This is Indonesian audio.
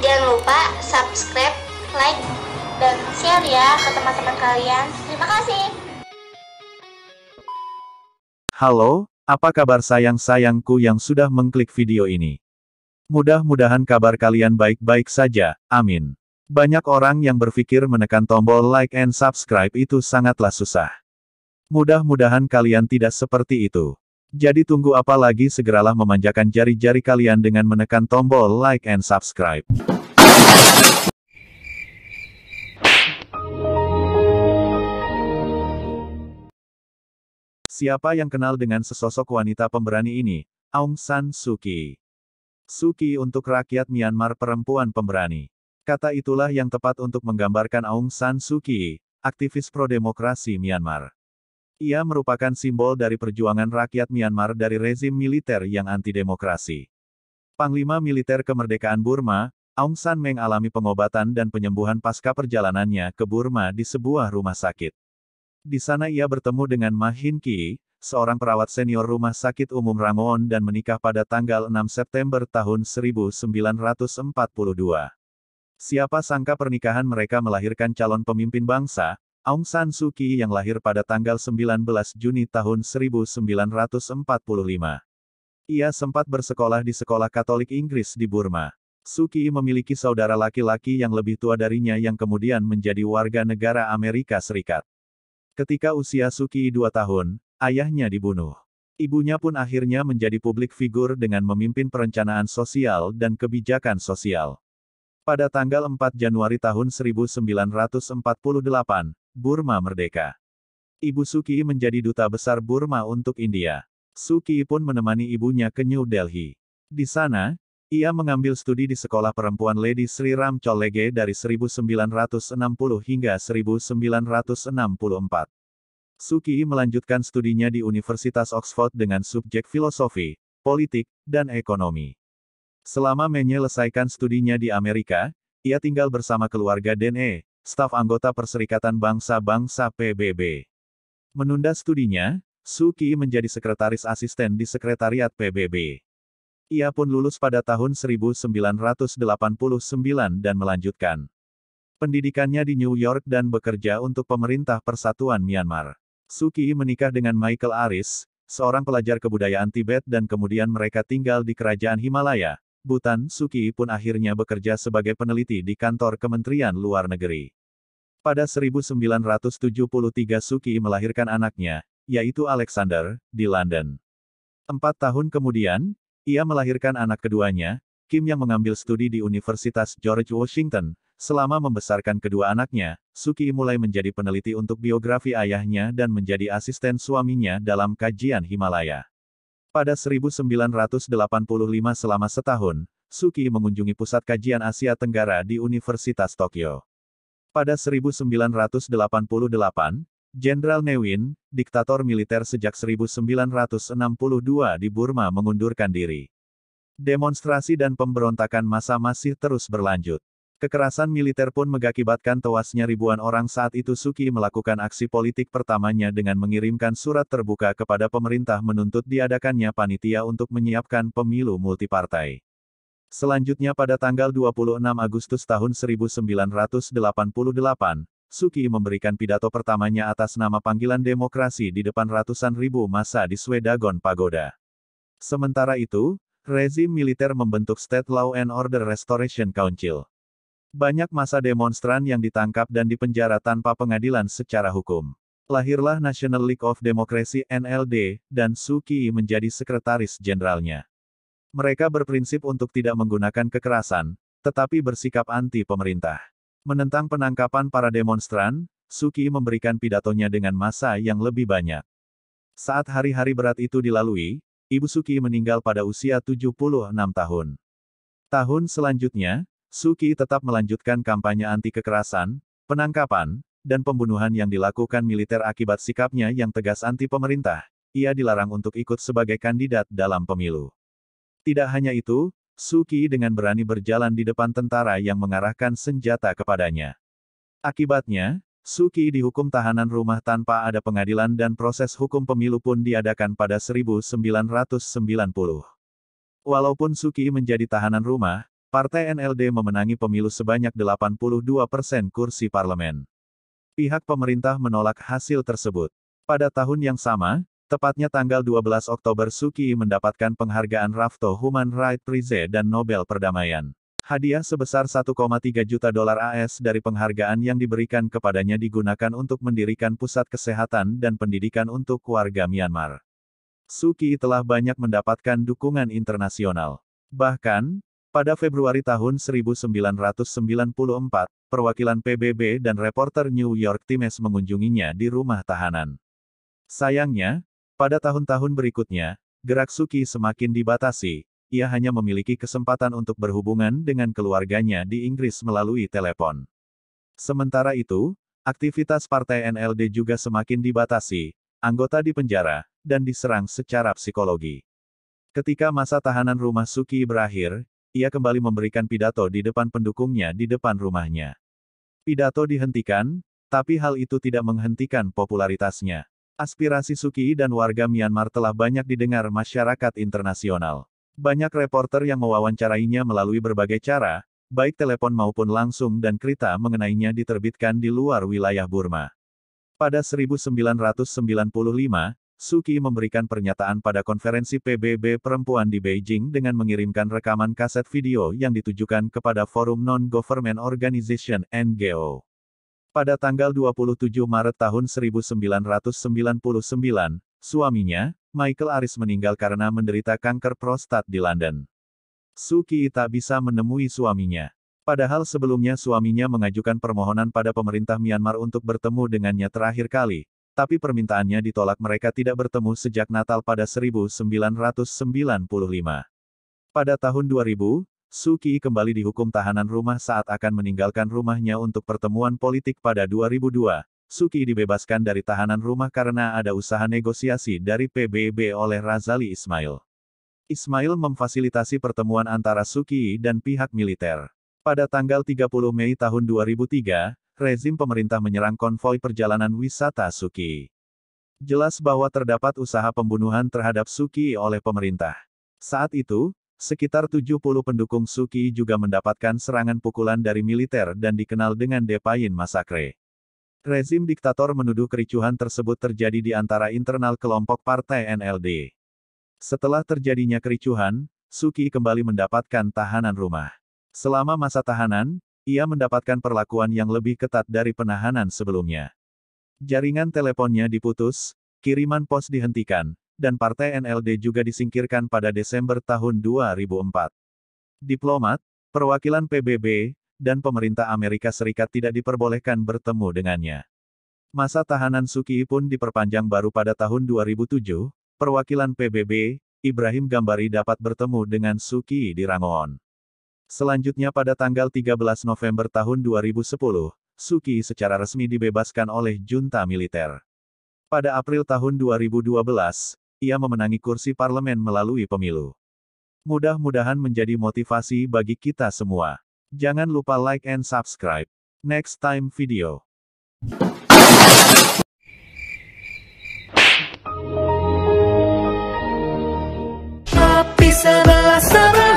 Jangan lupa subscribe, like, dan share ya ke teman-teman kalian. Terima kasih. Halo, apa kabar sayang-sayangku yang sudah mengklik video ini? Mudah-mudahan kabar kalian baik-baik saja, amin. Banyak orang yang berpikir menekan tombol like and subscribe itu sangatlah susah. Mudah-mudahan kalian tidak seperti itu. Jadi tunggu apa lagi, segeralah memanjakan jari-jari kalian dengan menekan tombol like and subscribe. Siapa yang kenal dengan sesosok wanita pemberani ini? Aung San Suu Kyi. Suu Kyi untuk rakyat Myanmar, perempuan pemberani. Kata itulah yang tepat untuk menggambarkan Aung San Suu Kyi, aktivis pro-demokrasi Myanmar. Ia merupakan simbol dari perjuangan rakyat Myanmar dari rezim militer yang anti-demokrasi. Panglima Militer Kemerdekaan Burma, Aung San mengalami pengobatan dan penyembuhan pasca perjalanannya ke Burma di sebuah rumah sakit. Di sana ia bertemu dengan Ma Hin Kyi, seorang perawat senior Rumah Sakit Umum Rangoon, dan menikah pada tanggal 6 September tahun 1942. Siapa sangka pernikahan mereka melahirkan calon pemimpin bangsa, Aung San Suu Kyi, yang lahir pada tanggal 19 Juni tahun 1945. Ia sempat bersekolah di sekolah Katolik Inggris di Burma. Suu Kyi memiliki saudara laki-laki yang lebih tua darinya yang kemudian menjadi warga negara Amerika Serikat. Ketika usia Suu Kyi 2 tahun, ayahnya dibunuh. Ibunya pun akhirnya menjadi publik figur dengan memimpin perencanaan sosial dan kebijakan sosial. Pada tanggal 4 Januari tahun 1948, Burma merdeka. Ibu Suu Kyi menjadi duta besar Burma untuk India. Suu Kyi pun menemani ibunya ke New Delhi. Di sana, ia mengambil studi di sekolah perempuan Lady Sri Ram College dari 1960 hingga 1964. Suu Kyi melanjutkan studinya di Universitas Oxford dengan subjek filosofi, politik, dan ekonomi. Selama menyelesaikan studinya di Amerika, ia tinggal bersama keluarga dan staf anggota Perserikatan Bangsa-Bangsa PBB. Menunda studinya, Suu Kyi menjadi sekretaris asisten di Sekretariat PBB. Ia pun lulus pada tahun 1989 dan melanjutkan pendidikannya di New York dan bekerja untuk Pemerintah Persatuan Myanmar. Suu Kyi menikah dengan Michael Aris, seorang pelajar kebudayaan Tibet, dan kemudian mereka tinggal di Kerajaan Himalaya, Bhutan. Suu Kyi pun akhirnya bekerja sebagai peneliti di kantor Kementerian Luar Negeri. Pada 1973 Suu Kyi melahirkan anaknya, yaitu Alexander, di London. 4 tahun kemudian, ia melahirkan anak keduanya, Kim, yang mengambil studi di Universitas George Washington. Selama membesarkan kedua anaknya, Suu Kyi mulai menjadi peneliti untuk biografi ayahnya dan menjadi asisten suaminya dalam kajian Himalaya. Pada 1985 selama setahun, Suu Kyi mengunjungi Pusat Kajian Asia Tenggara di Universitas Tokyo. Pada 1988, Jenderal Ne Win, diktator militer sejak 1962 di Burma, mengundurkan diri. Demonstrasi dan pemberontakan massa masih terus berlanjut. Kekerasan militer pun mengakibatkan tewasnya ribuan orang. Saat itu Suu Kyi melakukan aksi politik pertamanya dengan mengirimkan surat terbuka kepada pemerintah menuntut diadakannya panitia untuk menyiapkan pemilu multipartai. Selanjutnya pada tanggal 26 Agustus tahun 1988, Suu Kyi memberikan pidato pertamanya atas nama panggilan demokrasi di depan ratusan ribu massa di Swedagon Pagoda. Sementara itu, rezim militer membentuk State Law and Order Restoration Council. Banyak massa demonstran yang ditangkap dan dipenjara tanpa pengadilan secara hukum. Lahirlah National League of Democracy (NLD), dan Suu Kyi menjadi sekretaris jenderalnya. Mereka berprinsip untuk tidak menggunakan kekerasan, tetapi bersikap anti-pemerintah. Menentang penangkapan para demonstran, Suu Kyi memberikan pidatonya dengan massa yang lebih banyak. Saat hari-hari berat itu dilalui, Ibu Suu Kyi meninggal pada usia 76 tahun. Tahun selanjutnya, Suu Kyi tetap melanjutkan kampanye anti kekerasan, penangkapan, dan pembunuhan yang dilakukan militer akibat sikapnya yang tegas anti pemerintah. Ia dilarang untuk ikut sebagai kandidat dalam pemilu. Tidak hanya itu, Suu Kyi dengan berani berjalan di depan tentara yang mengarahkan senjata kepadanya. Akibatnya, Suu Kyi dihukum tahanan rumah tanpa ada pengadilan dan proses hukum pemilu pun diadakan pada 1990. Walaupun Suu Kyi menjadi tahanan rumah, Partai NLD memenangi pemilu sebanyak 82% kursi parlemen. Pihak pemerintah menolak hasil tersebut. Pada tahun yang sama, tepatnya tanggal 12 Oktober Suu Kyi mendapatkan penghargaan Rafto Human Rights Prize dan Nobel Perdamaian. Hadiah sebesar 1,3 juta dolar AS dari penghargaan yang diberikan kepadanya digunakan untuk mendirikan pusat kesehatan dan pendidikan untuk warga Myanmar. Suu Kyi telah banyak mendapatkan dukungan internasional. Bahkan, pada Februari tahun 1994, perwakilan PBB dan reporter New York Times mengunjunginya di rumah tahanan. Sayangnya, pada tahun-tahun berikutnya, gerak Suu Kyi semakin dibatasi. Ia hanya memiliki kesempatan untuk berhubungan dengan keluarganya di Inggris melalui telepon. Sementara itu, aktivitas partai NLD juga semakin dibatasi, anggota dipenjara, dan diserang secara psikologi. Ketika masa tahanan rumah Suu Kyi berakhir, ia kembali memberikan pidato di depan pendukungnya di depan rumahnya. Pidato dihentikan, tapi hal itu tidak menghentikan popularitasnya. Aspirasi Suu Kyi dan warga Myanmar telah banyak didengar masyarakat internasional. Banyak reporter yang mewawancarainya melalui berbagai cara, baik telepon maupun langsung dan kerita mengenainya diterbitkan di luar wilayah Burma. Pada 1995, Suu Kyi memberikan pernyataan pada konferensi PBB perempuan di Beijing dengan mengirimkan rekaman kaset video yang ditujukan kepada Forum Non-Government Organization (NGO). Pada tanggal 27 Maret tahun 1999, suaminya, Michael Aris meninggal karena menderita kanker prostat di London. Suu Kyi tak bisa menemui suaminya. Padahal sebelumnya suaminya mengajukan permohonan pada pemerintah Myanmar untuk bertemu dengannya terakhir kali, tapi permintaannya ditolak. Mereka tidak bertemu sejak Natal pada 1995. Pada tahun 2000, Suu Kyi kembali dihukum tahanan rumah saat akan meninggalkan rumahnya untuk pertemuan politik pada 2002. Suu Kyi dibebaskan dari tahanan rumah karena ada usaha negosiasi dari PBB oleh Razali Ismail. Ismail memfasilitasi pertemuan antara Suu Kyi dan pihak militer. Pada tanggal 30 Mei tahun 2003, rezim pemerintah menyerang konvoi perjalanan wisata Suu Kyi. Jelas bahwa terdapat usaha pembunuhan terhadap Suu Kyi oleh pemerintah. Saat itu, sekitar 70 pendukung Suu Kyi juga mendapatkan serangan pukulan dari militer dan dikenal dengan Depayin Massacre. Rezim diktator menuduh kericuhan tersebut terjadi di antara internal kelompok partai NLD. Setelah terjadinya kericuhan, Suu Kyi kembali mendapatkan tahanan rumah. Selama masa tahanan, ia mendapatkan perlakuan yang lebih ketat dari penahanan sebelumnya. Jaringan teleponnya diputus, kiriman pos dihentikan, dan partai NLD juga disingkirkan pada Desember tahun 2004. Diplomat, perwakilan PBB, dan pemerintah Amerika Serikat tidak diperbolehkan bertemu dengannya. Masa tahanan Suu Kyi pun diperpanjang baru pada tahun 2007, perwakilan PBB, Ibrahim Gambari dapat bertemu dengan Suu Kyi di Rangoon. Selanjutnya pada tanggal 13 November tahun 2010, Suu Kyi secara resmi dibebaskan oleh junta militer. Pada April tahun 2012, ia memenangi kursi parlemen melalui pemilu. Mudah-mudahan menjadi motivasi bagi kita semua. Jangan lupa like and subscribe. Next time video. Api sebelah